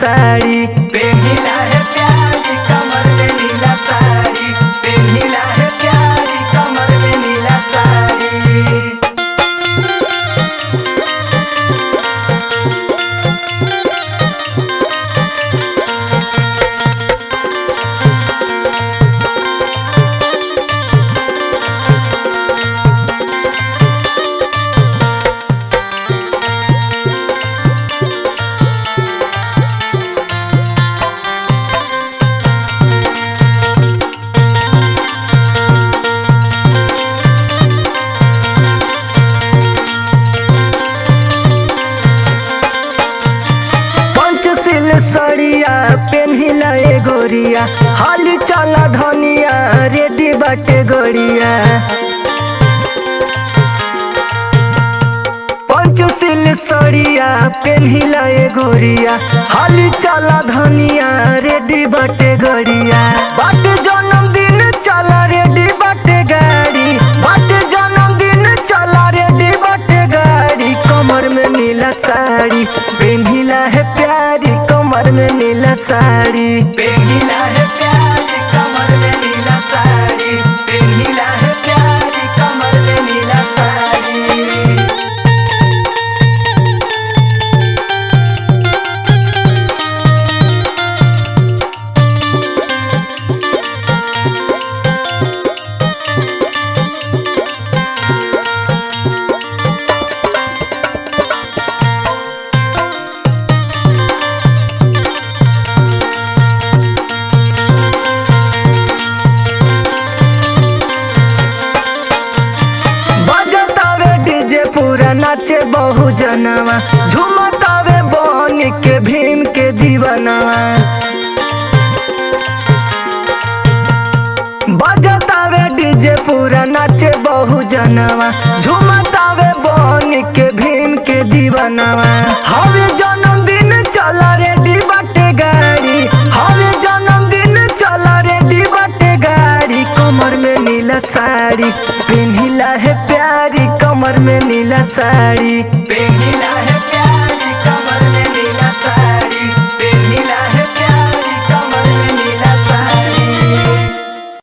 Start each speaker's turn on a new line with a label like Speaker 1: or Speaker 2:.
Speaker 1: साड़ी।
Speaker 2: पेन्हिला है प्यारी कमर में नीला साड़ी, पेन्हिला है प्यारी कमर में नीला साड़ी।
Speaker 1: सड़िया पेन्हिला ए गोरिया, हाली चला धनिया रेडी बाटे गोरिया। पंचशील सड़िया पेन्हिला ए गोरिया, हाली चला धनिया रेडी बाटे गोरिया। बाटे जन्मदिन चला रेडी बाटे गाड़ी, बाटे जन्मदिन चला रेडी बाटे गाड़ी। कमर में नीला साड़ी पेन्हिला है प्यारी कमर में नीला साड़ी।
Speaker 2: पेन्हिला है प्यारी कमर में नीला साड़ी, पेन्हिला है प्यारी कमर में नीला साड़ी।
Speaker 1: नाचे बहु जनवा, झुमतावे बन के भीम के दीवानवा। बजतावे डीजे पूरा नाचे बहु जनवा, झुमतावे बन के भीम के दीवानवा। हवे जन्मदिन चला रेडी बाटे गाड़ी, हवे जन्मदिन चला रेडी बाटे गाड़ी। कमर में नीला साड़ी पेन्हिला है प्यारी कमर में नीला साड़ी।